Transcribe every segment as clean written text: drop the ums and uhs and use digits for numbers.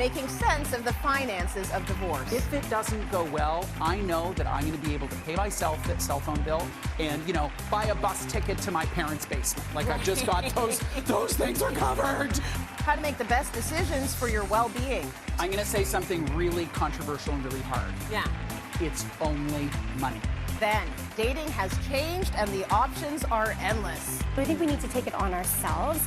making sense of the finances of divorce. If it doesn't go well, I know that I'm going to be able to pay myself that cell phone bill and, you know, buy a bus ticket to my parents' basement. Like, I've just got those things are covered. How to make the best decisions for your well-being. I'm going to say something really controversial and really hard. Yeah. It's only money. Then, dating has changed and the options are endless. I think we need to take it on ourselves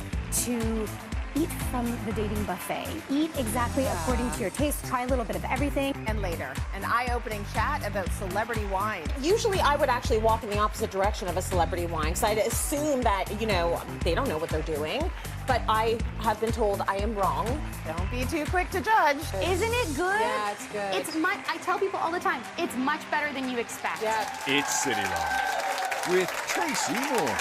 to eat from the dating buffet. Eat exactly according to your taste. Try a little bit of everything. And later, an eye-opening chat about celebrity wine. Usually I would actually walk in the opposite direction of a celebrity wine because I'd assume that, you know, they don't know what they're doing. But I have been told I am wrong. Don't be too quick to judge. Isn't it good? Yeah, it's good. It's much, I tell people all the time, it's much better than you expect. Yeah. It's Cityline with Tracy Moore.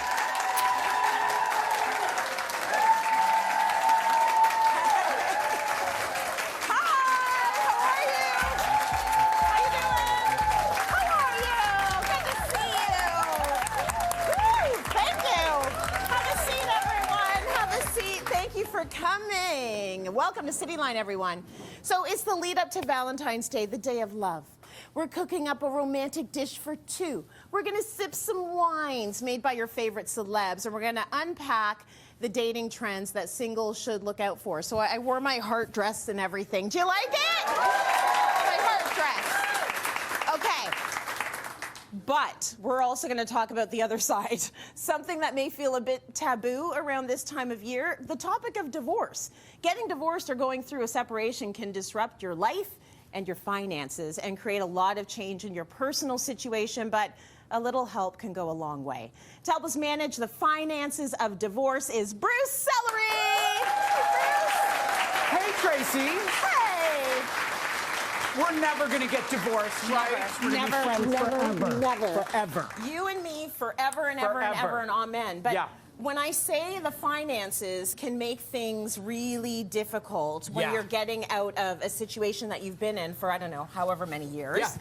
Welcome to Cityline, everyone. So it's the lead up to Valentine's Day, the day of love. We're cooking up a romantic dish for two. We're gonna sip some wines made by your favorite celebs, and we're gonna unpack the dating trends that singles should look out for. So I wore my heart dress and everything. Do you like it? My heart dress. Okay. But we're also going to talk about the other side, something that may feel a bit taboo around this time of year, the topic of divorce. Getting divorced or going through a separation can disrupt your life and your finances and create a lot of change in your personal situation, but a little help can go a long way. To help us manage the finances of divorce is Bruce Sellery. Hey, Tracy. Hey. We're never going to get divorced, right? We're gonna be friends forever. You and me forever and ever and ever and amen. But when I say the finances can make things really difficult when you're getting out of a situation that you've been in for, I don't know, however many years,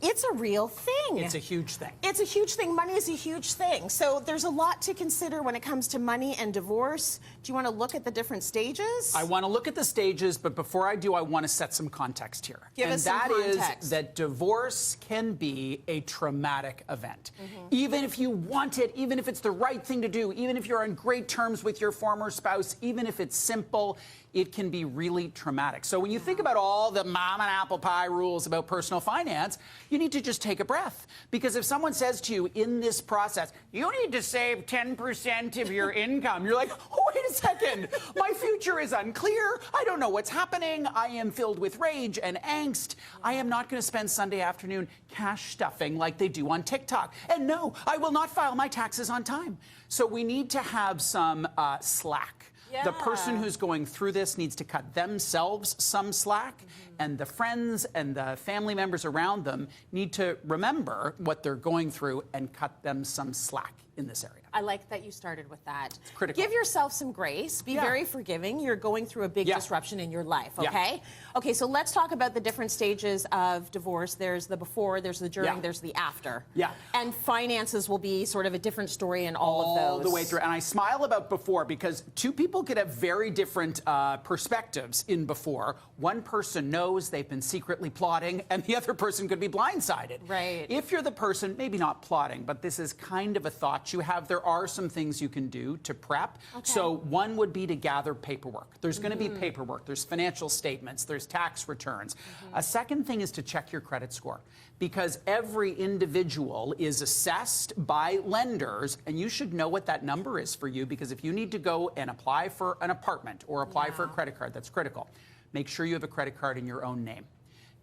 it's a real thing. It's a huge thing. It's a huge thing. Money is a huge thing. So there's a lot to consider when it comes to money and divorce. Do you want to look at the different stages? I want to look at the stages, but before I do, I want to set some context here. Give us some context. And that is that divorce can be a traumatic event. Even if you want it, even if it's the right thing to do, even if you're on great terms with your former spouse, even if it's simple, it can be really traumatic. So when you think about all the mom and apple pie rules about personal finance, you need to just take a breath. Because if someone says to you in this process, you need to save 10% of your income, you're like, oh, wait a second, my future is unclear. I don't know what's happening. I am filled with rage and angst. I am not going to spend Sunday afternoon cash stuffing like they do on TikTok. And no, I will not file my taxes on time. So we need to have some slack. The person who's going through this needs to cut themselves some slack, and the friends and the family members around them need to remember what they're going through and cut them some slack in this area. I like that you started with that. It's critical. Give yourself some grace. Be very forgiving. You're going through a big disruption in your life, okay? Okay, so let's talk about the different stages of divorce. There's the before, there's the during, there's the after. And finances will be sort of a different story in all of those. All the way through. And I smile about before because two people could have very different perspectives in before. One person knows they've been secretly plotting, and the other person could be blindsided. Right. If you're the person, maybe not plotting, but this is kind of a thought you have, there are some things you can do to prep. So one would be to gather paperwork. There's going to be paperwork. There's financial statements. There's tax returns. A second thing is to check your credit score, because every individual is assessed by lenders, and you should know what that number is for you, because if you need to go and apply for an apartment or apply for a credit card, that's critical. Make sure you have a credit card in your own name.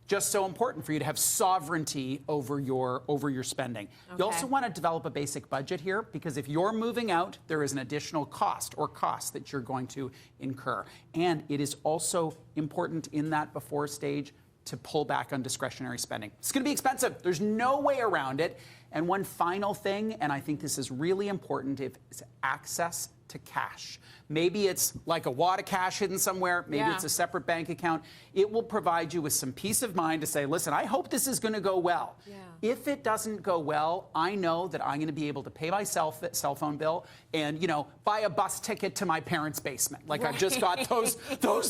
Just so important for you to have sovereignty over your spending. You also want to develop a basic budget here, because if you're moving out, there is an additional cost or costs that you're going to incur. And it is also important in that before stage to pull back on discretionary spending. It's going to be expensive. There's no way around it. And one final thing, and I think this is really important, is access to cash. Maybe it's like a wad of cash hidden somewhere. Maybe it's a separate bank account. It will provide you with some peace of mind to say, listen, I hope this is going to go well. Yeah. If it doesn't go well, I know that I'm going to be able to pay my cell phone bill and, you know, buy a bus ticket to my parents' basement. Like, I've just got those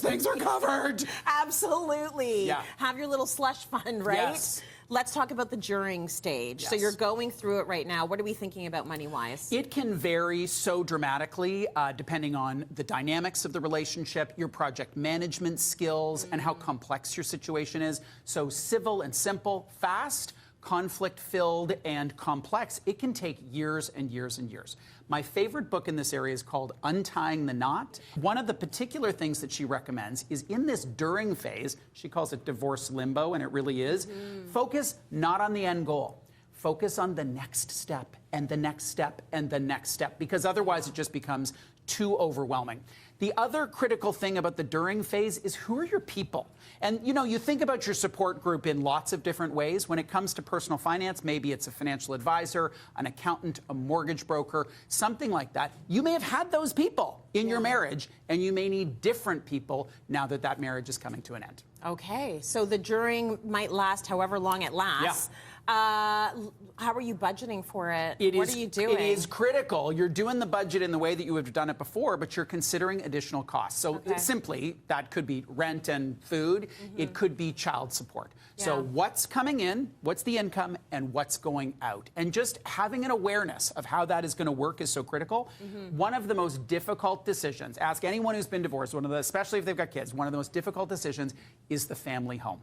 things are covered. Absolutely. Yeah. Have your little slush fund, right? Yes. Let's talk about the during stage. So Yes. you're going through it right now. What are we thinking about money-wise? It can vary so dramatically depending on the dynamics of the relationship, your project management skills, and how complex your situation is. So civil and simple, fast, conflict-filled, and complex, it can take years and years and years. My favorite book in this area is called Untying the Knot. One of the particular things that she recommends is in this during phase, she calls it divorce limbo, and it really is, focus not on the end goal. Focus on the next step and the next step and the next step, because otherwise it just becomes too overwhelming. The other critical thing about the during phase is who are your people? And, you know, you think about your support group in lots of different ways. When it comes to personal finance, maybe it's a financial advisor, an accountant, a mortgage broker, something like that. You may have had those people in your marriage, and you may need different people now that that marriage is coming to an end. Okay, so the during might last however long it lasts. How are you budgeting for it? What are you doing? It is critical. You're doing the budget in the way that you would have done it before, but you're considering additional costs. So simply, that could be rent and food. It could be child support. So what's coming in, what's the income, and what's going out? And just having an awareness of how that is going to work is so critical. One of the most difficult decisions, ask anyone who's been divorced, especially if they've got kids, one of the most difficult decisions is the family home.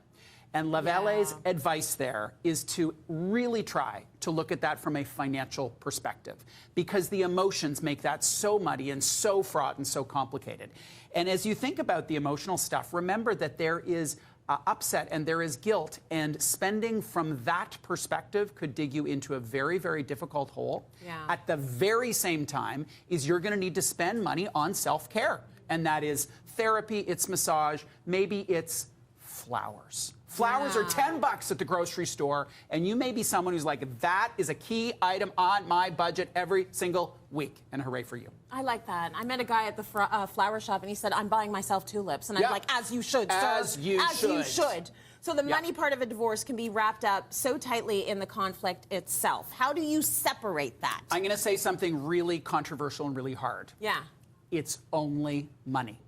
And Lavalle's advice there is to really try to look at that from a financial perspective, because the emotions make that so muddy and so fraught and so complicated. And as you think about the emotional stuff, remember that there is upset and there is guilt, and spending from that perspective could dig you into a very, very difficult hole. At the very same time is you're going to need to spend money on self-care, and that is therapy, it's massage, maybe it's flowers. Flowers are $10 at the grocery store, and you may be someone who's like, that is a key item on my budget every single week, and hooray for you. I like that. I met a guy at the flower shop, and he said, I'm buying myself tulips. And I'm like, as you should, sir. As you should. So the money part of a divorce can be wrapped up so tightly in the conflict itself. How do you separate that? I'm going to say something really controversial and really hard. Yeah. It's only money.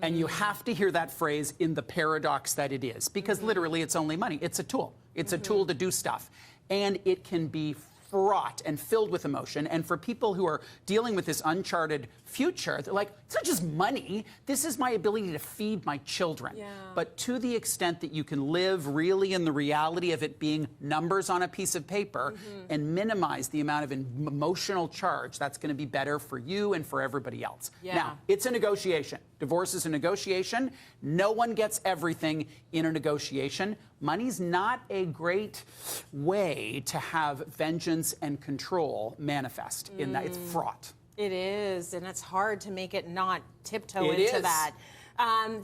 And you have to hear that phrase in the paradox that it is, because literally it's only money. It's a tool. It's a tool to do stuff. And it can be fraught and filled with emotion. And for people who are dealing with this uncharted future, they're like, it's not just money. This is my ability to feed my children. But to the extent that you can live really in the reality of it being numbers on a piece of paper and minimize the amount of emotional charge, that's going to be better for you and for everybody else. Now, it's a negotiation. Divorce is a negotiation. No one gets everything in a negotiation. Money's not a great way to have vengeance and control manifest in that. It's fraught. It is, and it's hard to make it not tiptoe into that.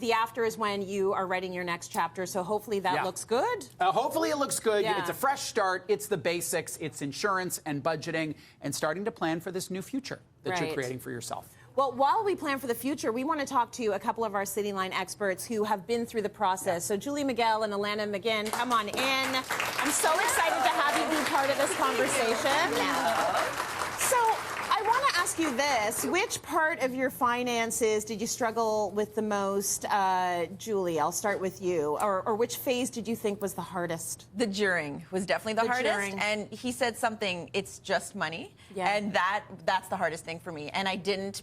The after is when you are writing your next chapter, so hopefully that looks good. Hopefully it looks good. It's a fresh start. It's the basics. It's insurance and budgeting and starting to plan for this new future that you're creating for yourself. Well, while we plan for the future, we want to talk to a couple of our Cityline experts who have been through the process. So Julie Miguel and Alana McGinn, come on in. I'm so excited to have you be part of this conversation. So I want to ask you this. Which part of your finances did you struggle with the most? Julie, I'll start with you. Or which phase did you think was the hardest? The during was definitely the hardest. And he said something, it's just money. And that's the hardest thing for me. And I didn't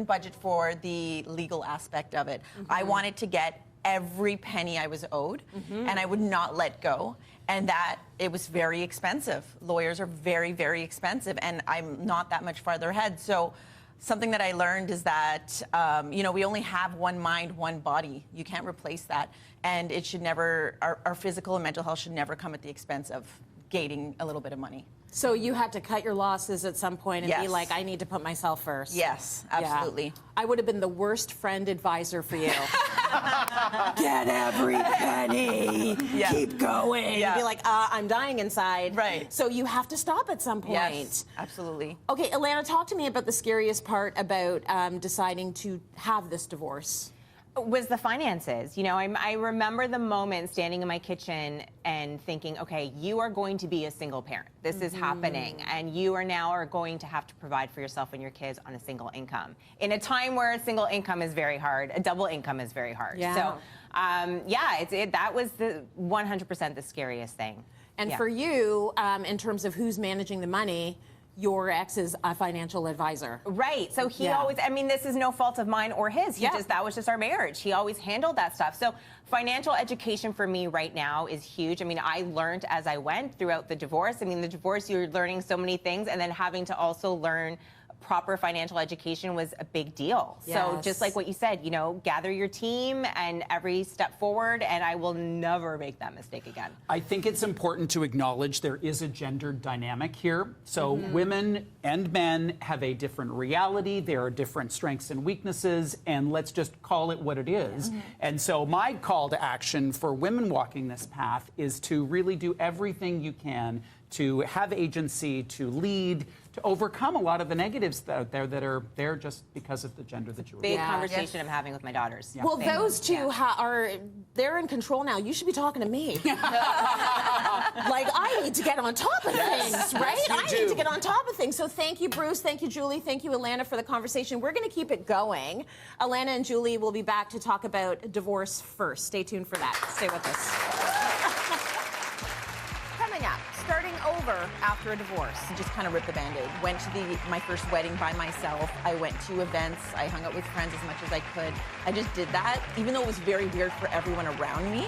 budget for the legal aspect of it. I wanted to get every penny I was owed, and I would not let go. And that it was very expensive. Lawyers are very, very expensive, and I'm not that much farther ahead. So something that I learned is that, you know, we only have one mind, one body. You can't replace that. And it should never, our physical and mental health should never come at the expense of gating a little bit of money. So you had to cut your losses at some point and be like, I need to put myself first. Yes, absolutely. I would have been the worst friend advisor for you. Get every penny. me. Yeah. Keep going. Yeah. Be like, I'm dying inside. Right. So you have to stop at some point. Yes, absolutely. Okay, Alana, talk to me about the scariest part about deciding to have this divorce. Was the finances. You know, I remember the moment standing in my kitchen and thinking, okay, you are going to be a single parent. This is happening, and you are going to have to provide for yourself and your kids on a single income. In a time where a single income is very hard, a double income is very hard. Yeah. So, that was the 100% the scariest thing. And Yeah. for you, in terms of who's managing the money, your ex is a financial advisor. Right. So he Yeah. always, I mean, this is no fault of mine or his. Yeah. That was just our marriage. He always handled that stuff. So financial education for me right now is huge. I mean, I learned as I went throughout the divorce. I mean, the divorce, you're learning so many things, and then having to also learn proper financial education was a big deal. So Yes. just like what you said, you know, gather your team and every step forward, and I will never make that mistake again. I think it's important to acknowledge there is a gender dynamic here. So women and men have a different reality. There are different strengths and weaknesses, and let's just call it what it is. And so my call to action for women walking this path is to really do everything you can to have agency, to lead, to overcome a lot of the negatives out there that are there just because of the gender that you were. Big Yeah. conversation I'm having with my daughters. Well, Thank you. those two they're in control now. You should be talking to me. Like, I need to get on top of things, right? you I need do. to get on top of things. So thank you, Bruce. Thank you, Julie. Thank you, Alana, for the conversation. We're going to keep it going. Alana and Julie will be back to talk about divorce first. Stay tuned for that. Stay with us. Coming up, starting over after a divorce. Just kind of ripped the Band-Aid. Went to my first wedding by myself. I went to events. I hung out with friends as much as I could. I just did that, even though it was very weird for everyone around me.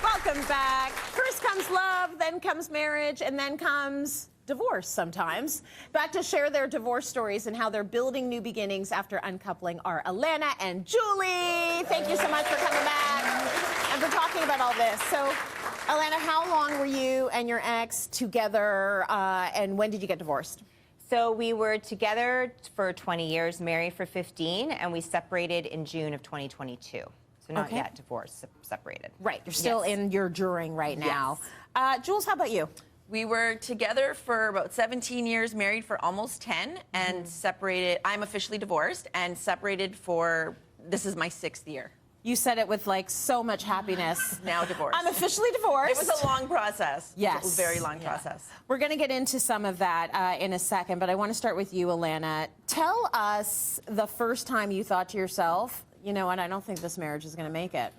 Welcome back. First comes love, then comes marriage, and then comes divorce sometimes. Back to share their divorce stories and how they're building new beginnings after uncoupling are Alana and Julie. Thank you so much for coming back and for talking about all this. So, Alana, how long were you and your ex together, and when did you get divorced? So we were together for 20 years, married for 15, and we separated in June of 2022. So not Okay. yet divorced, separated. Right, you're still Yes. in your during right now. Jules, how about you? We were together for about 17 years, married for almost 10, and separated. I'm officially divorced and separated for, this is my 6th year. You said it with like so much happiness. Now divorced. I'm officially divorced. It was a long process. Yes. It was a very long process. We're going to get into some of that in a second, but I want to start with you, Alana. Tell us the first time you thought to yourself, you know what, I don't think this marriage is going to make it.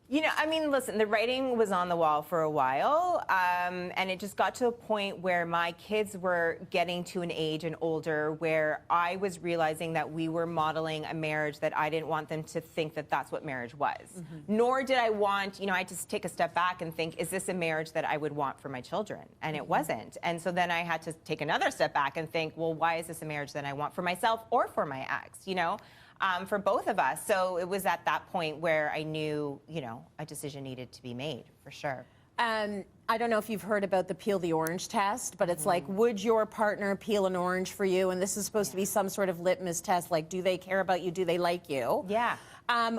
You know, I mean, listen, the writing was on the wall for a while, and it just got to a point where my kids were getting to an age and older where I was realizing that we were modeling a marriage that I didn't want them to think that that's what marriage was. Nor did I want, you know, I just take a step back and think, is this a marriage that I would want for my children? And it wasn't. And so then I had to take another step back and think, well, why is this a marriage that I want for myself or for my ex, you know? For both of us. So it was at that point where I knew, you know, a decision needed to be made, for sure. I don't know if you've heard about the peel the orange test, but it's like, would your partner peel an orange for you? And this is supposed to be some sort of litmus test, like, do they care about you? Do they like you? Yeah.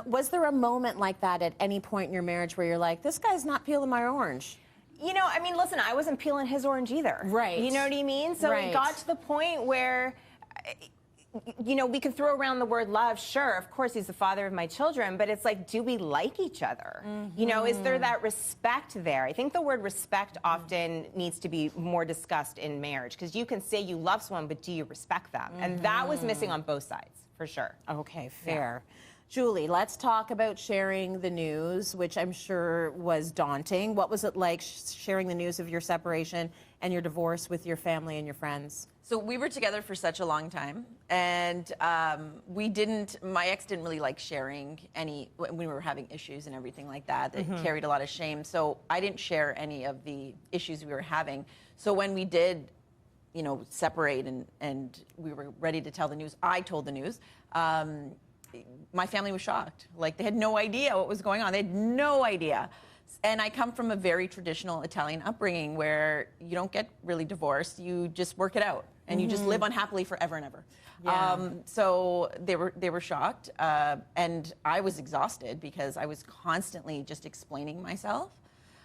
Was there a moment like that at any point in your marriage where you're like, this guy's not peeling my orange? You know, I mean, listen, I wasn't peeling his orange either. Right. You know what I mean? So Right. it got to the point where, you know, we could throw around the word love. Sure, of course, he's the father of my children, but it's like, do we like each other? You know, is there that respect there? I think the word respect often needs to be more discussed in marriage, because you can say you love someone, but do you respect them? And that was missing on both sides, for sure. Okay, fair. Julie, let's talk about sharing the news, which I'm sure was daunting. What was it like sharing the news of your separation and your divorce with your family and your friends? So we were together for such a long time, and my ex didn't really like sharing when we were having issues and everything like that. It carried a lot of shame. So I didn't share any of the issues we were having. So when we did, you know, separate and we were ready to tell the news, I told the news. My family was shocked. Like, they had no idea what was going on. They had no idea. And I come from a very traditional Italian upbringing where you don't get really divorced. You just work it out, and you just live unhappily forever and ever. Yeah. So they were shocked, and I was exhausted because I was constantly just explaining myself.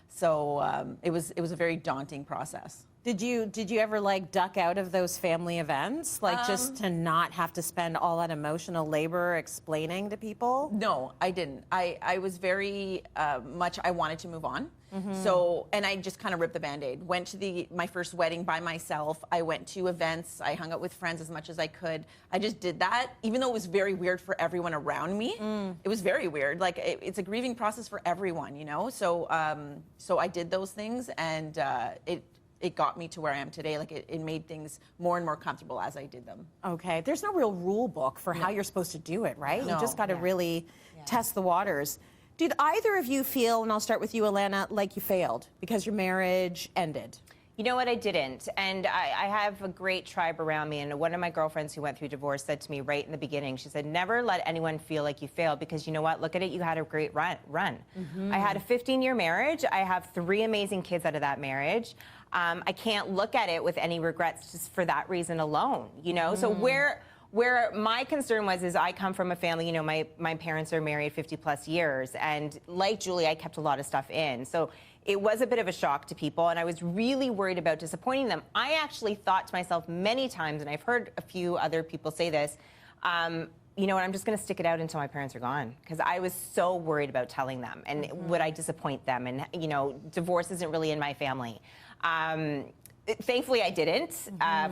So it was a very daunting process. Did you ever like duck out of those family events, like just to not have to spend all that emotional labor explaining to people? No, I didn't. I was very much, I wanted to move on. So, and I just kind of ripped the Band-Aid. Went to my first wedding by myself. I went to events. I hung out with friends as much as I could. I just did that, even though it was very weird for everyone around me. It was very weird. Like, it's a grieving process for everyone, you know? So, so I did those things, and it got me to where I am today. Like, it made things more and more comfortable as I did them. Okay, there's no real rule book for how you're supposed to do it, right? No. You just got to really test the waters. Did either of you feel, and I'll start with you, Alana, like you failed because your marriage ended? You know what? I didn't. And I have a great tribe around me. And one of my girlfriends who went through divorce said to me right in the beginning, she said, never let anyone feel like you failed, because you know what? Look at it. You had a great run. I had a 15-year marriage. I have 3 amazing kids out of that marriage. I can't look at it with any regrets just for that reason alone, you know? So where my concern was is I come from a family, you know, my parents are married 50 plus years, and like Julie, I kept a lot of stuff in. So it was a bit of a shock to people, and I was really worried about disappointing them. I actually thought to myself many times, and I've heard a few other people say this, you know what, I'm just going to stick it out until my parents are gone, because I was so worried about telling them, and would I disappoint them, and you know, divorce isn't really in my family. Thankfully, I didn't,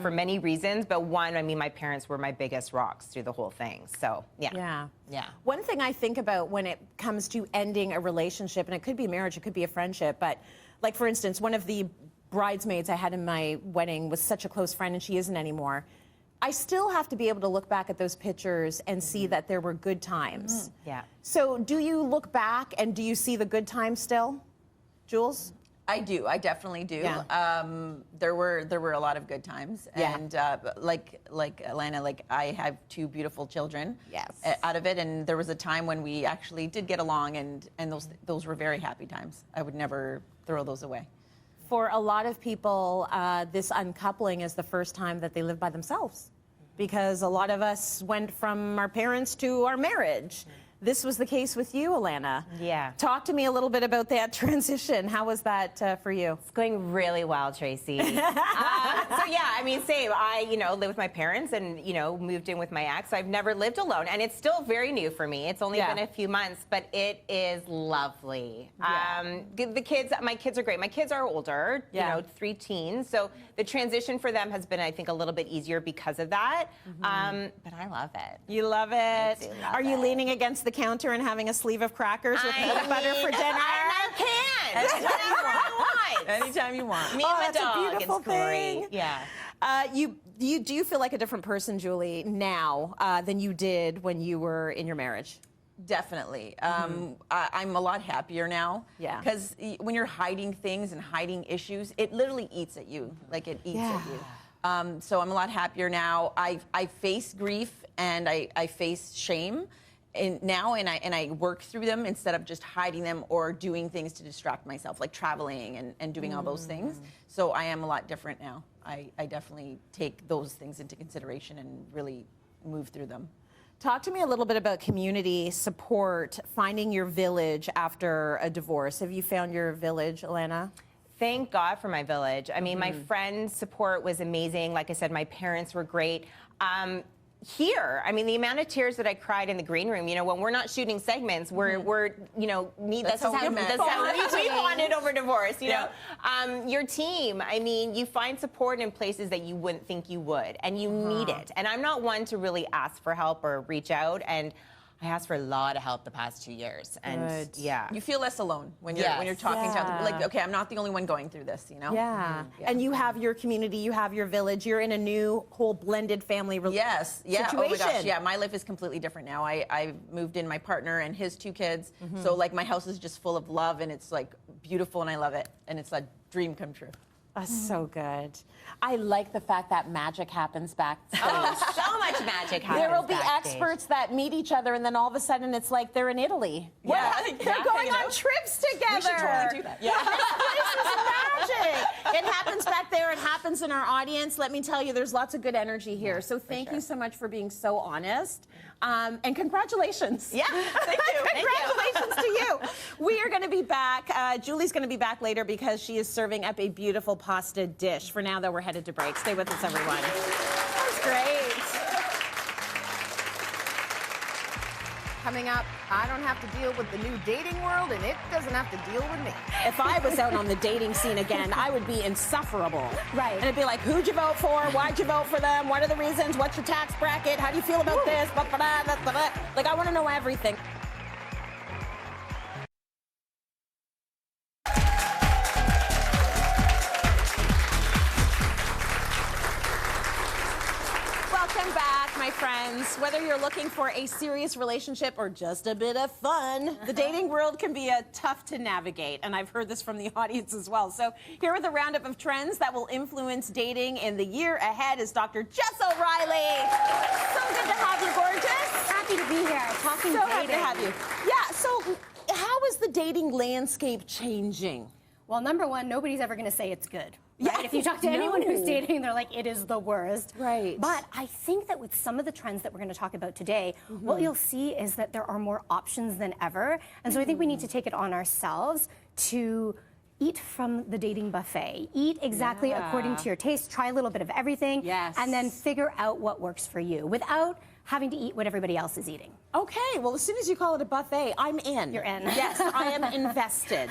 for many reasons, but one, I mean, my parents were my biggest rocks through the whole thing, so yeah. One thing I think about when it comes to ending a relationship, and it could be a marriage, it could be a friendship, but like, for instance, one of the bridesmaids I had in my wedding was such a close friend, and she isn't anymore. I still have to be able to look back at those pictures and see that there were good times. Yeah. So do you look back and do you see the good times still, Jules? I do. I definitely do. Yeah. There were a lot of good times, and like Alana, like I have 2 beautiful children. Yes. Out of it, and there was a time when we actually did get along, and those were very happy times. I would never throw those away. For a lot of people, this uncoupling is the first time that they live by themselves, because a lot of us went from our parents to our marriage. This was the case with you, Alana. Yeah. Talk to me a little bit about that transition. How was that for you? It's going really well, Tracy. So yeah, I mean, same. I, you know, live with my parents and, you know, moved in with my ex. I've never lived alone, and it's still very new for me. It's only been a few months, but it is lovely. The kids, my kids are great. My kids are older, you know, 3 teens. So the transition for them has been, I think, a little bit easier because of that. But I love it. You love it. I do love Are you it. leaning against the counter and having a sleeve of crackers with peanut butter for dinner? I can. Whatever I want. Anytime you want. Me and my that's a dog. beautiful It's great. thing. Yeah. Do you feel like a different person, Julie, now than you did when you were in your marriage? Definitely. I'm a lot happier now. Yeah. Because when you're hiding things and hiding issues, it literally eats at you. Like, it eats at you. So I'm a lot happier now. I face grief and I face shame now, and I work through them instead of just hiding them or doing things to distract myself, like traveling and doing all those things. So I am a lot different now. I definitely take those things into consideration and really move through them. Talk to me a little bit about community support, finding your village after a divorce. Have you found your village, Alana? Thank God for my village. I mean, my friends' support was amazing. Like I said, my parents were great. Here, I mean, the amount of tears that I cried in the green room, you know, when we're not shooting segments, we're you know, that's how we bonded over divorce, you know. Your team, I mean, you find support in places that you wouldn't think you would, and you need it. And I'm not one to really ask for help or reach out, and I asked for a lot of help the past 2 years, and You feel less alone when you're talking to other, like, okay, I'm not the only one going through this, you know. And you have your community, you have your village, you're in a new whole blended family situation. Oh my gosh, yeah, my life is completely different now. I moved in my partner and his 2 kids, so like my house is just full of love, and it's like beautiful, and I love it, and it's a dream come true. That's so good. I like the fact that magic happens backstage. Oh, so much magic happens There will be backstage. experts that meet each other, and then all of a sudden it's like they're in Italy. Yeah. They're going on trips together. We should totally do that. Yeah. This is magic. It happens back there. It happens in our audience. Let me tell you, there's lots of good energy here. So thank you so much for being so honest. And congratulations. Yeah, thank you. Congratulations to you. We are going to be back. Julie's going to be back later because she is serving up a beautiful pasta dish. For now, though, we're headed to break. Stay with us, everyone. That's great. Coming up, I don't have to deal with the new dating world, and it doesn't have to deal with me. If I was out on the dating scene again, I would be insufferable. Right. And it'd be like, who'd you vote for? Why'd you vote for them? What are the reasons? What's your tax bracket? How do you feel about this? Like, I want to know everything. Welcome back, my friends. Whether you're looking for a serious relationship or just a bit of fun, the dating world can be tough to navigate, and I've heard this from the audience as well. So here with a roundup of trends that will influence dating in the year ahead is Dr. Jess O'Reilly. So good to have you, gorgeous. Happy to be here. Talking So dating. happy to have you. Yeah, so how is the dating landscape changing? Well, number one, nobody's ever going to say it's good. Right? Yeah, If you talk to anyone no. who's dating, they're like, it is the worst. Right. But I think that with some of the trends that we're going to talk about today, what you'll see is that there are more options than ever. And so I think we need to take it on ourselves to eat from the dating buffet. Eat exactly according to your taste. Try a little bit of everything. Yes. And then figure out what works for you without having to eat what everybody else is eating. Okay, well, as soon as you call it a buffet, I'm in. You're in. Yes, I am invested.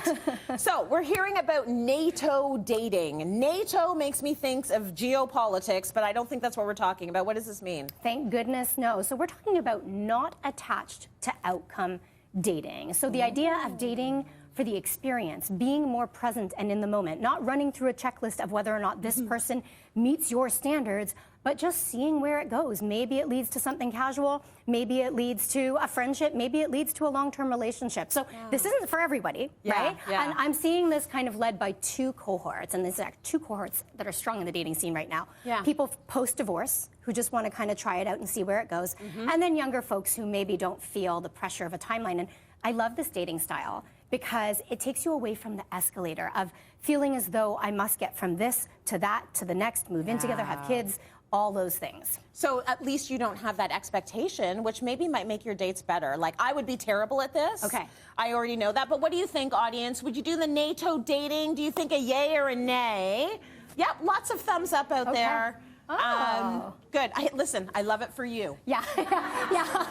So, we're hearing about NATO dating. NATO makes me think of geopolitics, but I don't think that's what we're talking about. What does this mean? Thank goodness, no. So we're talking about not attached to outcome dating. So the idea of dating for the experience, being more present and in the moment, not running through a checklist of whether or not this person meets your standards, but just seeing where it goes. Maybe it leads to something casual, maybe it leads to a friendship, maybe it leads to a long-term relationship. So this isn't for everybody, right? Yeah. And I'm seeing this kind of led by two cohorts, and there's two cohorts that are strong in the dating scene right now. Yeah. People post-divorce who just want to kind of try it out and see where it goes, and then younger folks who maybe don't feel the pressure of a timeline. And I love this dating style because it takes you away from the escalator of feeling as though I must get from this to that to the next, move in together, have kids, all those things. So at least you don't have that expectation, which maybe might make your dates better. Like, I would be terrible at this. Okay. I already know that. But what do you think, audience? Would you do the NATO dating? Do you think a yay or a nay? Yep, lots of thumbs up out there. Oh. Good. Listen, I love it for you. Yeah, yeah.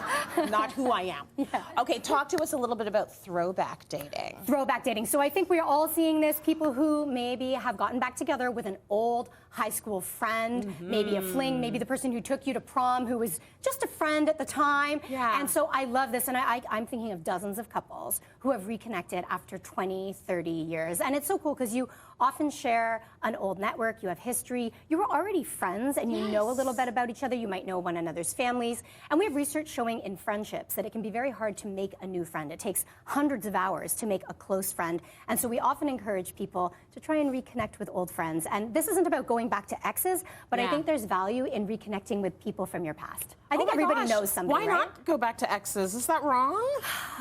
Not who I am. Yeah. Okay, talk to us a little bit about throwback dating. Throwback dating. So I think we're all seeing this. People who maybe have gotten back together with an old high school friend, maybe a fling, maybe the person who took you to prom who was just a friend at the time. Yeah. And so I love this. And I'm thinking of dozens of couples who have reconnected after 20, 30 years. And it's so cool because you often share an old network, you have history, you were already friends and you know a little bit about each other, you might know one another's families. And we have research showing in friendships that it can be very hard to make a new friend. It takes hundreds of hours to make a close friend. And so we often encourage people to try and reconnect with old friends. And this isn't about going back to exes, but I think there's value in reconnecting with people from your past. I think everybody knows somebody, Why right? not go back to exes? Is that wrong?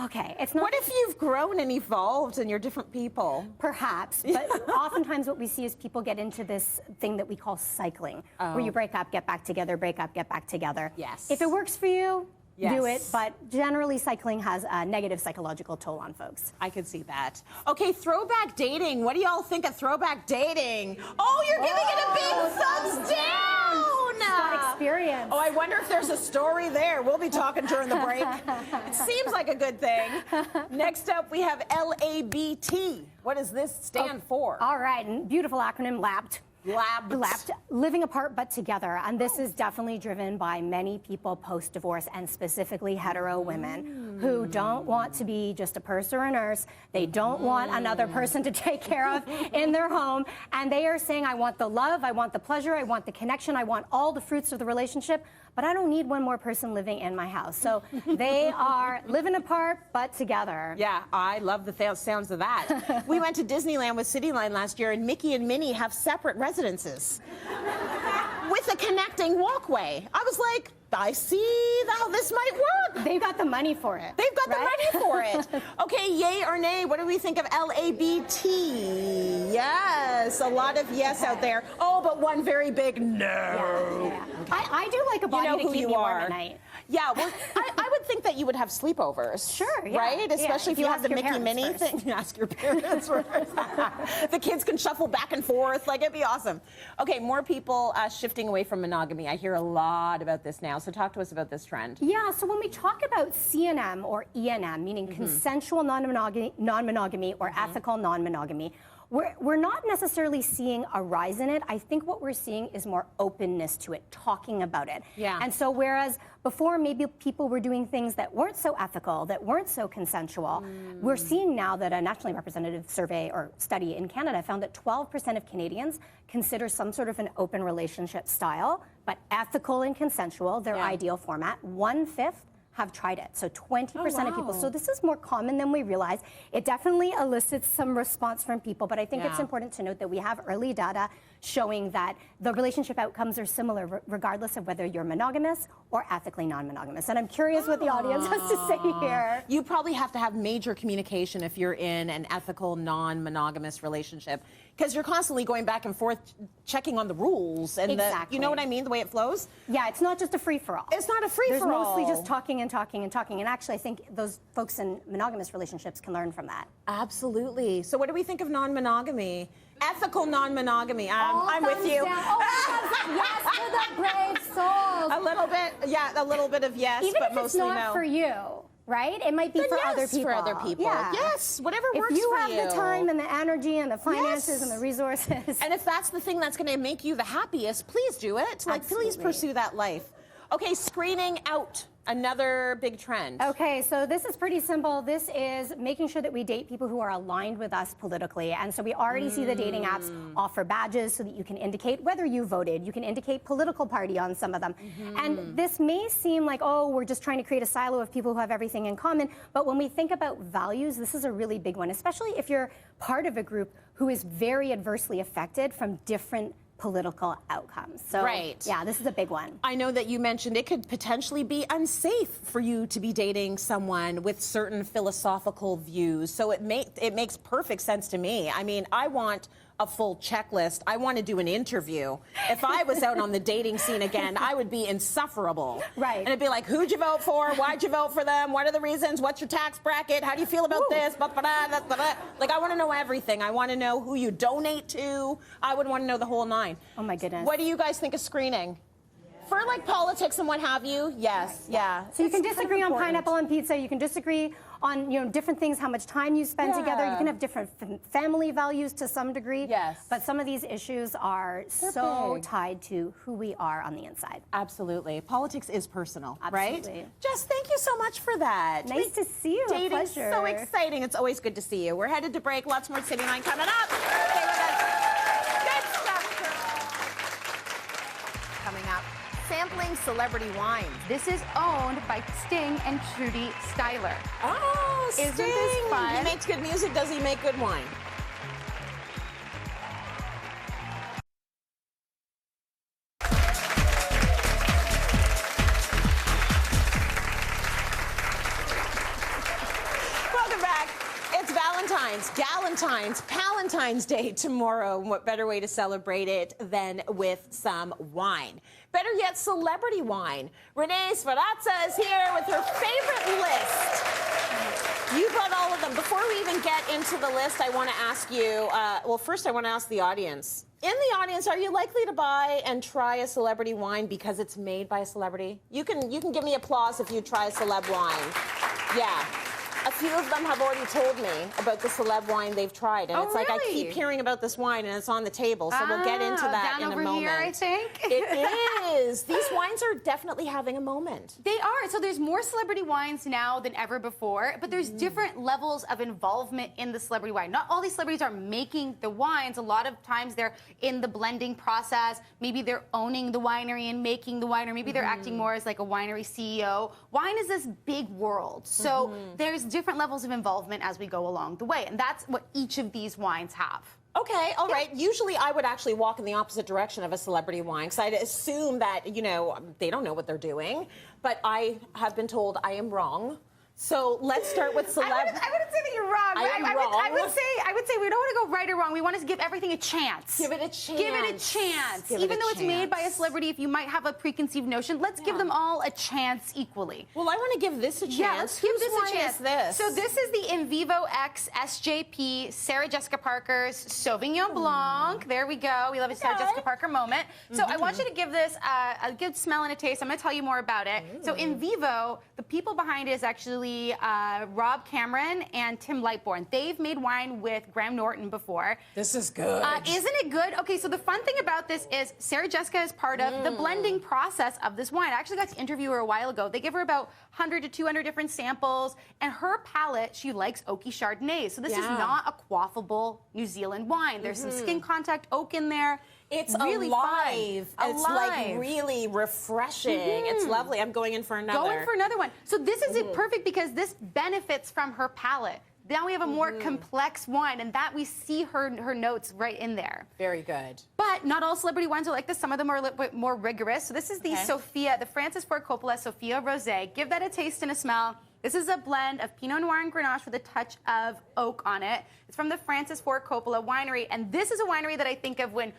Okay, it's not. What if you've grown and evolved and you're different people? Perhaps, but oftentimes what we see is people get into this thing that we call cycling, where you break up, get back together, break up, get back together. Yes. If it works for you, do it, Yes. but generally cycling has a negative psychological toll on folks. I could see that. Okay, throwback dating. What do y'all think of throwback dating? Oh, you're giving it a big thumbs down! Got experience. Oh, I wonder if there's a story there. We'll be talking during the break. It seems like a good thing. Next up, we have LABT. What does this stand for? All right, and beautiful acronym, LAPT. living apart but together. And this is definitely driven by many people post-divorce, and specifically hetero women who don't want to be just a purse or a nurse. They don't want another person to take care of in their home. And they are saying, I want the love, I want the pleasure, I want the connection, I want all the fruits of the relationship, but I don't need one more person living in my house. So they are living apart but together. Yeah, I love the sounds of that. We went to Disneyland with Cityline last year, and Mickey and Minnie have separate residences with a connecting walkway. I was like, I see how this might work. They've got the money for it. They've got right? the money for it. Okay, yay or nay? What do we think of LABT? Yes, a lot of yes out there. Oh, but one very big no. Yeah. I do like a body to keep me warm at night. Yeah, well, I would think that you would have sleepovers. Sure, yeah. Right? Especially if you have the your Mickey Minnie parents thing. Ask your parents first. The kids can shuffle back and forth. Like, it'd be awesome. Okay, more people shifting away from monogamy. I hear a lot about this now. So talk to us about this trend. Yeah, so when we talk about CNM or ENM, meaning consensual non-monogamy or ethical non-monogamy, we're not necessarily seeing a rise in it. I think what we're seeing is more openness to it, talking about it. Yeah. And so whereas before maybe people were doing things that weren't so ethical, that weren't so consensual, we're seeing now that a nationally representative survey or study in Canada found that 12% of Canadians consider some sort of an open relationship style, but ethical and consensual, their ideal format. 1/5 have tried it. So 20% of people. So this is more common than we realize. It definitely elicits some response from people, but I think it's important to note that we have early data showing that the relationship outcomes are similar regardless of whether you're monogamous or ethically non-monogamous. And I'm curious what the audience has to say here. You probably have to have major communication if you're in an ethical non-monogamous relationship, because you're constantly going back and forth checking on the rules and you know what I mean, the way it flows. Yeah, it's not just a free-for-all. It's not a free-for-all. There's mostly just talking and talking and talking. And actually, I think those folks in monogamous relationships can learn from that. Absolutely. So what do we think of non-monogamy? Ethical non-monogamy. I'm with you. Yes, for the brave souls. A little bit, yeah, a little bit of yes, Even but if it's mostly not no. for you, right? It might be Then for yes, other people. for other people. Yeah. Yes, whatever if works you for have the time and the energy and the finances and the resources. And if that's the thing that's going to make you the happiest, please do it. Like, please pursue that life. Okay, screening out. Another big trend. Okay, so this is pretty simple. This is making sure that we date people who are aligned with us politically. And so we already see the dating apps offer badges so that you can indicate whether you voted. You can indicate political party on some of them. And this may seem like, oh, we're just trying to create a silo of people who have everything in common. But when we think about values, this is a really big one, especially if you're part of a group who is very adversely affected from different political outcomes. So, yeah, this is a big one. I know that you mentioned it could potentially be unsafe for you to be dating someone with certain philosophical views. So it makes perfect sense to me. I mean, I want a full checklist. I want to do an interview. If I was out on the dating scene again, I would be insufferable. Right. And it'd be like, who'd you vote for? Why'd you vote for them? What are the reasons? What's your tax bracket? How do you feel about this? Like, I want to know everything. I want to know who you donate to. I would want to know the whole nine. Oh my goodness. What do you guys think of screening? For like politics and what have you? Yes. Yeah. So you can disagree on pineapple on pizza. You can disagree on different things, how much time you spend together. You can have different family values to some degree. Yes. But some of these issues are so tied to who we are on the inside. Absolutely. Politics is personal, Absolutely. right? Jess, thank you so much for that. Nice to see you. Dating's A pleasure. so exciting. It's always good to see you. We're headed to break. Lots more Cityline coming up. Stay with us. Good stuff, girl. Coming up, sampling celebrity wines. This is owned by Sting and Trudy Styler. Oh, Sting. Isn't this fun? He makes good music. Does he make good wine? Welcome back. It's Valentine's, Galentine's, Palentine's Day tomorrow. What better way to celebrate it than with some wine? Better yet, celebrity wine. Renee Sferrazza is here with her favorite list. You brought all of them. Before we even get into the list, I want to ask you, well, first I want to ask the audience. In the audience, are you likely to buy and try a celebrity wine because it's made by a celebrity? You can give me applause if you try a celeb wine. Yeah. A few of them have already told me about the celeb wine they've tried, and Oh, it's like I really? keep hearing about this wine, and it's on the table. So we'll get into that down in a over moment. here, I think. It is. These wines are definitely having a moment. They are. So there's more celebrity wines now than ever before, but there's different levels of involvement in the celebrity wine. Not all these celebrities are making the wines. A lot of times they're in the blending process. Maybe they're owning the winery and making the wine, or maybe they're acting more as like a winery CEO. Wine is this big world. So there's different levels of involvement as we go along the way, and that's what each of these wines have. Okay, all right. Usually I would actually walk in the opposite direction of a celebrity wine because I'd assume that, you know, they don't know what they're doing. But I have been told I am wrong. So let's start with celeb. I wouldn't say that you're wrong. I am wrong. I would say we don't want to go right or wrong. We want to give everything a chance. Give it a chance. Give it a chance. Give it Even a though it's made by a chance. celebrity, if you might have a preconceived notion, let's give them all a chance equally. Well, I want to give this a chance. Yeah, let's give Whose this wine a chance. is this? So this is the In Vivo X SJP Sarah Jessica Parker's Sauvignon Blanc. There we go. We love a Sarah Jessica Parker moment. So I want you to give this a good smell and a taste. I'm going to tell you more about it. So In Vivo, the people behind it is actually Rob Cameron and Tim Lightbourne. They've made wine with Graham Norton before. This is good. Isn't it good? Okay, so the fun thing about this is Sarah Jessica is part of the blending process of this wine. I actually got to interview her a while ago. They give her about 100 to 200 different samples, and her palate, she likes oaky Chardonnay. So this is not a quaffable New Zealand wine. There's some skin contact oak in there. It's really alive. fun. It's like really refreshing. It's lovely. I'm going in for another. Going for another one. So this is it perfect because this benefits from her palate. Now we have a more complex wine, and that we see her notes right in there. Very good. But not all celebrity wines are like this. Some of them are a little bit more rigorous. So this is the the Francis Ford Coppola Sophia Rosé. Give that a taste and a smell. This is a blend of Pinot Noir and Grenache with a touch of oak on it. It's from the Francis Ford Coppola winery, and this is a winery that I think of when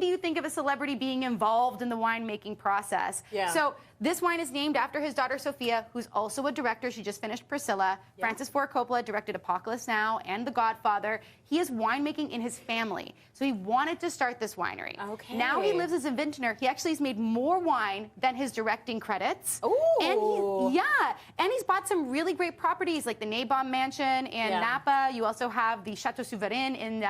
do you think of a celebrity being involved in the winemaking process? Yeah. So this wine is named after his daughter Sophia, who's also a director. She just finished Priscilla. Yeah. Francis Ford Coppola directed Apocalypse Now and The Godfather. He has winemaking in his family, so he wanted to start this winery. Okay. Now he lives as a vintner. He actually has made more wine than his directing credits. Ooh. And he's bought some really great properties like the Nabob Mansion in Napa. You also have the Chateau Souverain in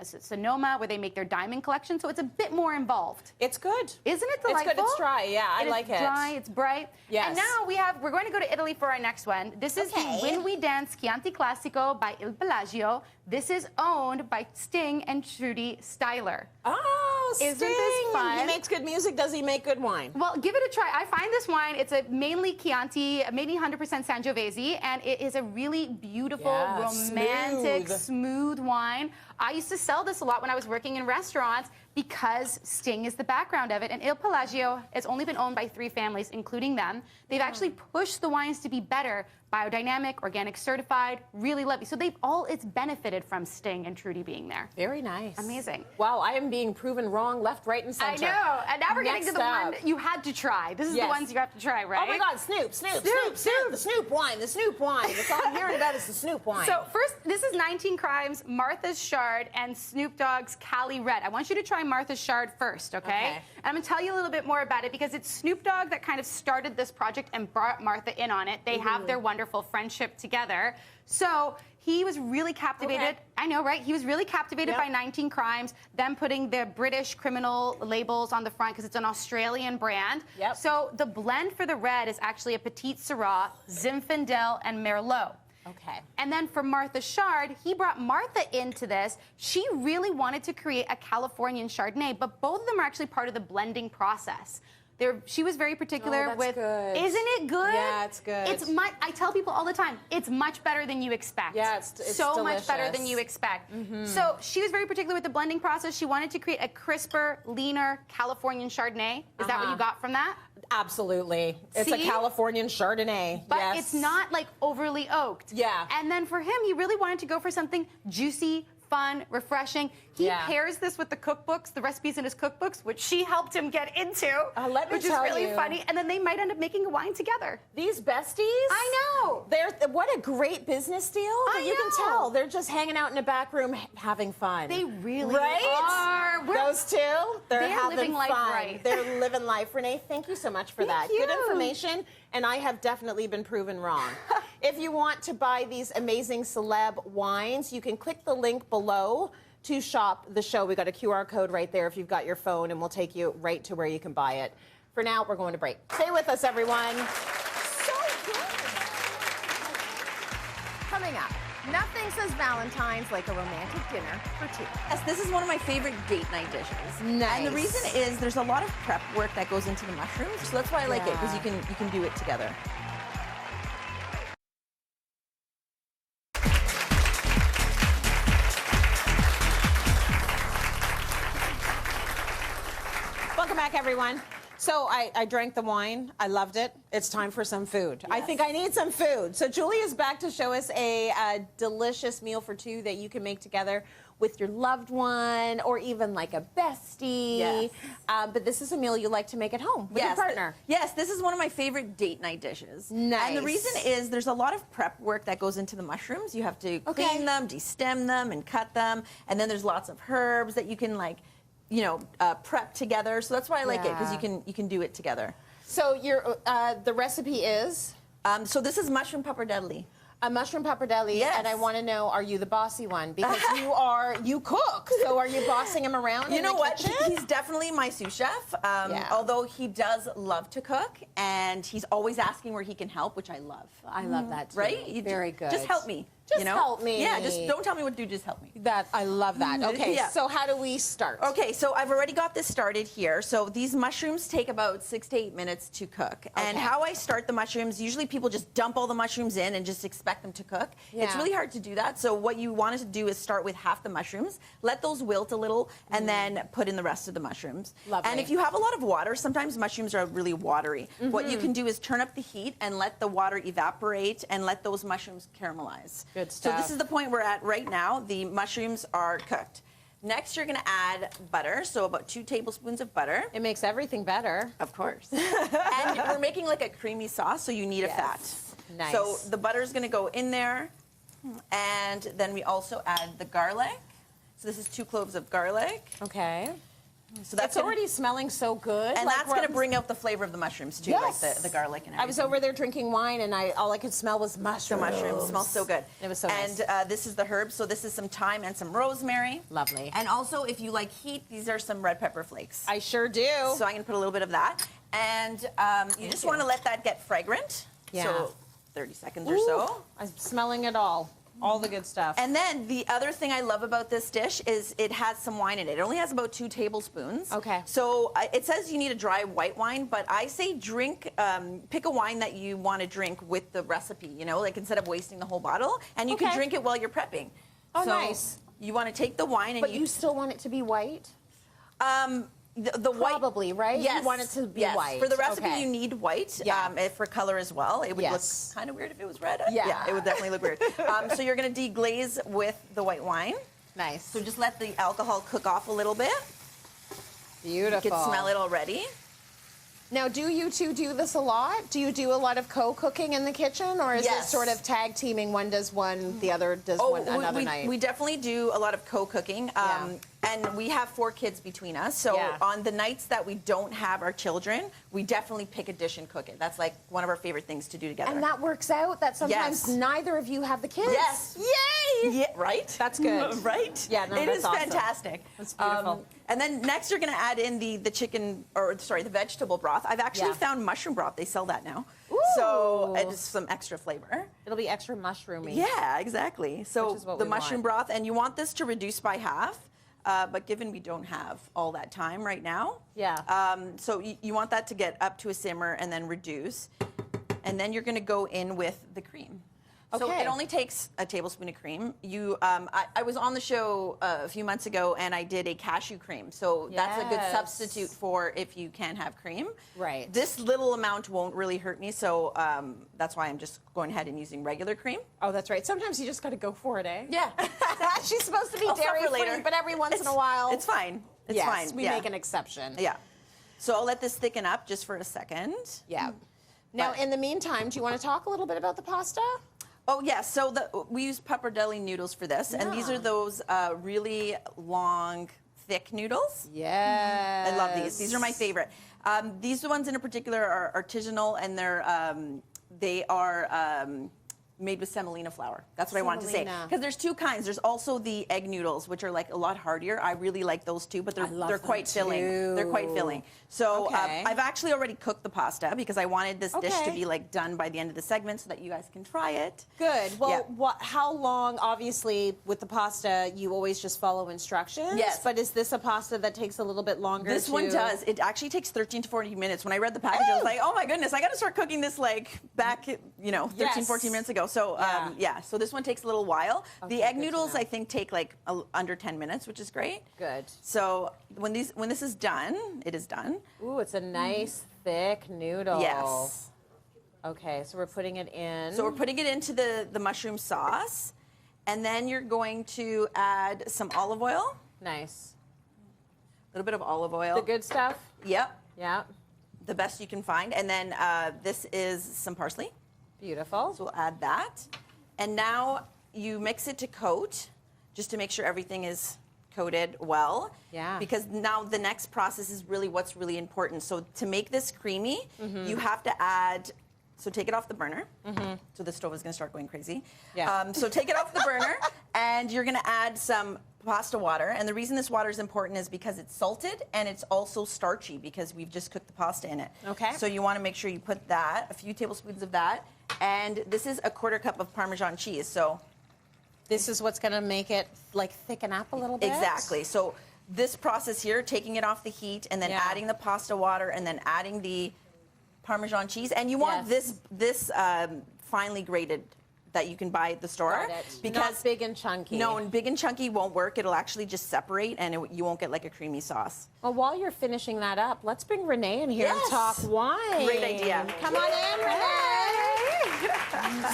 Sonoma, where they make their diamond collection. So it's a bit more involved. It's good. Isn't it delightful? It's good. It's dry. Yeah, I like it. It's dry. It's bright. Yes. And now we're going to go to Italy for our next one. This is the When We Dance Chianti Classico by Il Pelagio. This is owned by Sting and Trudy Styler. Oh, Sting. Isn't this fun? He makes good music. Does he make good wine? Well, give it a try. I find this wine, it's a mainly Chianti, mainly 100% Sangiovese, and it is a really beautiful, romantic, smooth wine. I used to sell this a lot when I was working in restaurants because Sting is the background of it, and Il Pelagio has only been owned by 3 families, including them. They've actually pushed the wines to be better, biodynamic, organic certified, really lovely. So it's benefited from Sting and Trudy being there. Very nice. Amazing. Wow, I am being proven wrong left, right, and center. I know. And now we're getting to the one up. you had to try. This is the ones you have to try, right? Oh my God, Snoop. The Snoop wine. That's all I'm hearing about is the Snoop wine. So first, this is 19 Crimes, Martha's Chard, and Snoop Dogg's Cali Red. I want you to try Martha's Chard first, okay? And I'm going to tell you a little bit more about it because it's Snoop Dogg that kind of started this project and brought Martha in on it. They have their wonderful friendship together. So he was really captivated. I know, right? He was really captivated by 19 Crimes, them putting the British criminal labels on the front because it's an Australian brand. So the blend for the red is actually a Petite Syrah, Zinfandel, and Merlot. And then for Martha's Chard, he brought Martha into this. She really wanted to create a Californian Chardonnay, but both of them are actually part of the blending process. She was very particular with. Good. Isn't it good? Yeah, it's good. I tell people all the time, it's much better than you expect. Yeah, it's so delicious. much better than you expect. So she was very particular with the blending process. She wanted to create a crisper, leaner Californian Chardonnay. Is that what you got from that? Absolutely. It's a Californian Chardonnay. But it's not like overly oaked. Yeah. And then for him, he really wanted to go for something juicy, fun, refreshing. He pairs this with the cookbooks, the recipes in his cookbooks, which she helped him get into, which is really funny. And then they might end up making a wine together. These besties? I know. What a great business deal. You can tell. They're just hanging out in a back room having fun. They really are. Those two, they're having living life fun. right. They're living life. Renee, thank you so much for that. you. Good information, and I have definitely been proven wrong. If you want to buy these amazing celeb wines, you can click the link below to shop the show. We got a QR code right there if you've got your phone, and we'll take you right to where you can buy it. For now, we're going to break. Stay with us, everyone. So good. Coming up, nothing says Valentine's like a romantic dinner for two. Yes, this is one of my favorite date night dishes. Nice. And the reason is there's a lot of prep work that goes into the mushrooms, so that's why I like it, because you can do it together. Welcome back, everyone. So I drank the wine. I loved it. It's time for some food. Yes. I think I need some food. So Julie is back to show us a delicious meal for two that you can make together with your loved one or even like a bestie. Yes. But this is a meal you like to make at home with your partner. Yes, this is one of my favorite date night dishes. Nice. And the reason is there's a lot of prep work that goes into the mushrooms. You have to clean them, destem them, and cut them. And then there's lots of herbs that you can prep together. So that's why I like it, because you can do it together. So the recipe is? So this is mushroom pappardelle. A mushroom pappardelle, yes. And I want to know, are you the bossy one? Because you cook, so are you bossing him around in the kitchen? He's definitely my sous chef, although he does love to cook, and he's always asking where he can help, which I love. I love that, too. Right? Very good. Just help me. Just help me. Yeah, just don't tell me what to do, just help me. I love that. Okay, so how do we start? Okay, so I've already got this started here. So these mushrooms take about 6 to 8 minutes to cook. Okay. And how I start the mushrooms, usually people just dump all the mushrooms in and just expect them to cook. Yeah. It's really hard to do that. So what you want to do is start with half the mushrooms, let those wilt a little, and then put in the rest of the mushrooms. Lovely. And if you have a lot of water, sometimes mushrooms are really watery. What you can do is turn up the heat and let the water evaporate and let those mushrooms caramelize. Good stuff. So this is the point we're at right now. The mushrooms are cooked. Next, you're going to add butter, so about 2 tablespoons of butter. It makes everything better. Of course. And we're making like a creamy sauce, so you need a fat. Nice. So the butter is going to go in there, and then we also add the garlic. So this is 2 cloves of garlic. Okay. So that's already smelling so good. And that's going to bring out the flavor of the mushrooms too, like the garlic and everything. I was over there drinking wine, and all I could smell was mushrooms. The mushrooms smell so good. It was so nice. And this is the herbs. So this is some thyme and some rosemary. Lovely. And also, if you like heat, these are some red pepper flakes. I sure do. So I'm going to put a little bit of that. And you just want to let that get fragrant. Yeah. So 30 seconds or so. I'm smelling it all. All the good stuff. And then the other thing I love about this dish is it has some wine in it. It only has about 2 tablespoons. Okay. So it says you need a dry white wine, but I say pick a wine that you want to drink with the recipe, like instead of wasting the whole bottle. And you can drink it while you're prepping. Oh, nice. You want to take the wine and But you still want it to be white? The white, probably, right? Yes. You want it to be white. For the recipe, you need white. For color as well. It would look kind of weird if it was red. Yeah, it would definitely look weird. So you're going to deglaze with the white wine. Nice. So just let the alcohol cook off a little bit. Beautiful. You can smell it already. Now, do you two do this a lot? Do you do a lot of co-cooking in the kitchen, or is it sort of tag teaming? One does one, the other does one another night? We definitely do a lot of co-cooking. And we have 4 kids between us. So on the nights that we don't have our children, we definitely pick a dish and cook it. That's like one of our favorite things to do together. And that works out that sometimes neither of you have the kids. Yes. Yay! Yeah, right? That's good. Right? Yeah, no, it that's is awesome. Fantastic. That's beautiful. And then next you're going to add in the the vegetable broth. I've actually found mushroom broth. They sell that now. Ooh. So it's some extra flavor. It'll be extra mushroomy. Yeah, exactly. So the mushroom broth, and you want this to reduce by half. But given we don't have all that time right now, so you want that to get up to a simmer and then reduce. And then you're going to go in with the cream. So it only takes a tablespoon of cream. I was on the show a few months ago, and I did a cashew cream. So that's a good substitute for if you can't have cream. Right. This little amount won't really hurt me, so that's why I'm just going ahead and using regular cream. Oh, that's right. Sometimes you just got to go for it, eh? Yeah. She's supposed to be dairy-free, but every once in a while. It's fine. It's fine. We make an exception. Yeah. So I'll let this thicken up just for a second. Yeah. Now, in the meantime, do you want to talk a little bit about the pasta? Oh, yes. So we use pappardelle noodles for this. And these are those really long, thick noodles. Yes. I love these. These are my favorite. These ones in particular are artisanal, and they are made with semolina flour. That's what I wanted to say. Semolina. Because there's two kinds. There's also the egg noodles, which are like a lot hardier. I really like those too, but they're quite filling. They're quite filling. So Okay. I've actually already cooked the pasta because I wanted this dish to be like done by the end of the segment so that you guys can try it. Good. Well, Yeah. how long? Obviously, with the pasta, you always just follow instructions. Yes. But is this a pasta that takes a little bit longer? This one does. It actually takes 13 to 40 minutes. When I read the package, I was like, oh my goodness, I got to start cooking this like back, 13, 14 minutes ago. So so this one takes a little while. The egg noodles, I think, take like under 10 minutes, which is great. Good. So when this is done, it is done. Ooh, it's a nice thick noodle. Yes. Okay, so we're putting it in. So we're putting it into the mushroom sauce, and then you're going to add some olive oil, Nice. a little bit of olive oil. The good stuff. Yep, Yeah. the best you can find, and then this is some parsley. Beautiful. So we'll add that. And now you mix it to coat, just to make sure everything is coated well. Yeah. Because now the next process is really what's really important. So to make this creamy, you have to add, so take it off the burner. So the stove is gonna start going crazy. Yeah. So take it off the burner, and you're gonna add some pasta water. And the reason this water is important is because it's salted and it's also starchy because we've just cooked the pasta in it. Okay. So you wanna make sure you put that, a few tablespoons of that. And this is a 1/4 cup of Parmesan cheese. So This is what's going to make it like thicken up a little bit. exactly. So this process here, taking it off the heat and then Yeah. adding the pasta water and then adding the Parmesan cheese. And you want Yes. this finely grated that you can buy at the store. Got it. Because Not big and chunky. No, and big and chunky won't work. It'll actually just separate, and you won't get like a creamy sauce. Well, while you're finishing that up, let's bring Renee in here and Yes. talk wine. Great idea. Come on in, Renee.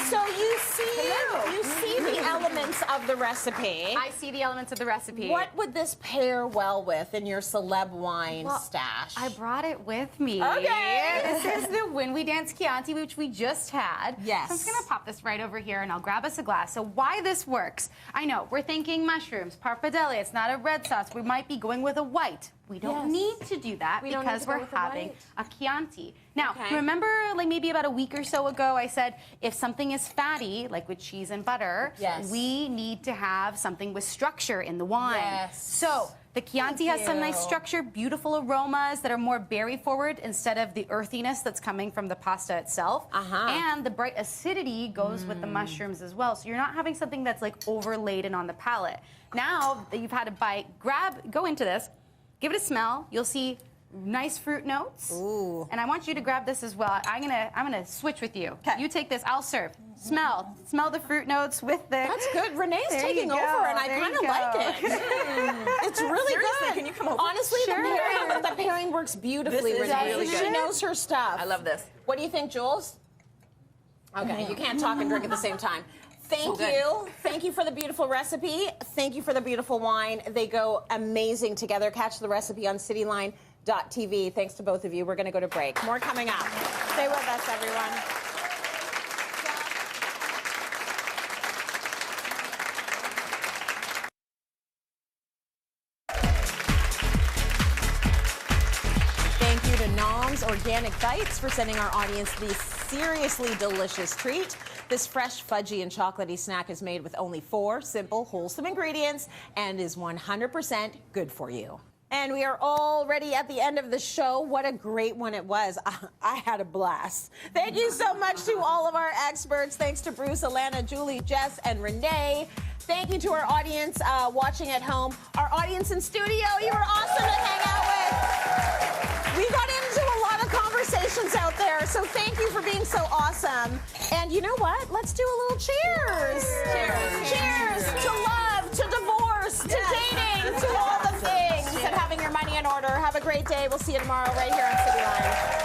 So you see the elements of the recipe. I see the elements of the recipe. What would this pair well with in your celeb wine stash? I brought it with me. Okay. This is the When We Dance Chianti, which we just had. Yes. So I'm just gonna pop this right over here and I'll grab us a glass. So why this works, I know, we're thinking mushrooms, pappardelle, it's not a red sauce. We might be going with a white. We don't need to do that We don't need because to go we're with the having white. a Chianti. Now, Okay. remember like maybe about a week or so ago, I said if something is fatty, like with cheese and butter, Yes. we need to have something with structure in the wine. Yes. So the Chianti has some nice you. structure, beautiful aromas that are more berry forward instead of the earthiness that's coming from the pasta itself. And the bright acidity goes with the mushrooms as well. So you're not having something that's like overladen on the palate. Now that you've had a bite, go into this, give it a smell. You'll see nice fruit notes. Ooh. And I want you to grab this as well. I'm gonna switch with you. Okay. You take this, I'll serve. Smell the fruit notes with the. That's good. Renee's There taking you over, go, and I there kind you of like go. it. It's really Seriously, good. can you come over? Honestly, Sure. the pairing works beautifully, This is Renee. really She good. knows her stuff. I love this. What do you think, Jules? Okay, you can't talk and drink at the same time. Thank good. you. Thank you for the beautiful recipe. Thank you for the beautiful wine. They go amazing together. Catch the recipe on Cityline.tv. Thanks to both of you. We're going to go to break. More coming up. Stay with us, everyone. Thank you to Nom's Organic Bites for sending our audience this seriously delicious treat. This fresh, fudgy, and chocolatey snack is made with only 4 simple, wholesome ingredients and is 100% good for you. And we are already at the end of the show. What a great one it was. I had a blast. Thank you so much to all of our experts. Thanks to Bruce, Alana, Julie, Jess, and Renee. Thank you to our audience watching at home. Our audience in studio, you were awesome to hang out with. We got into a lot of conversations out there, so thank you for being so awesome. And you know what? Let's do a little cheers. Cheers. Cheers to love, to divorce, to dating, to all the things, and having your money in order. Have a great day. We'll see you tomorrow right here on Cityline.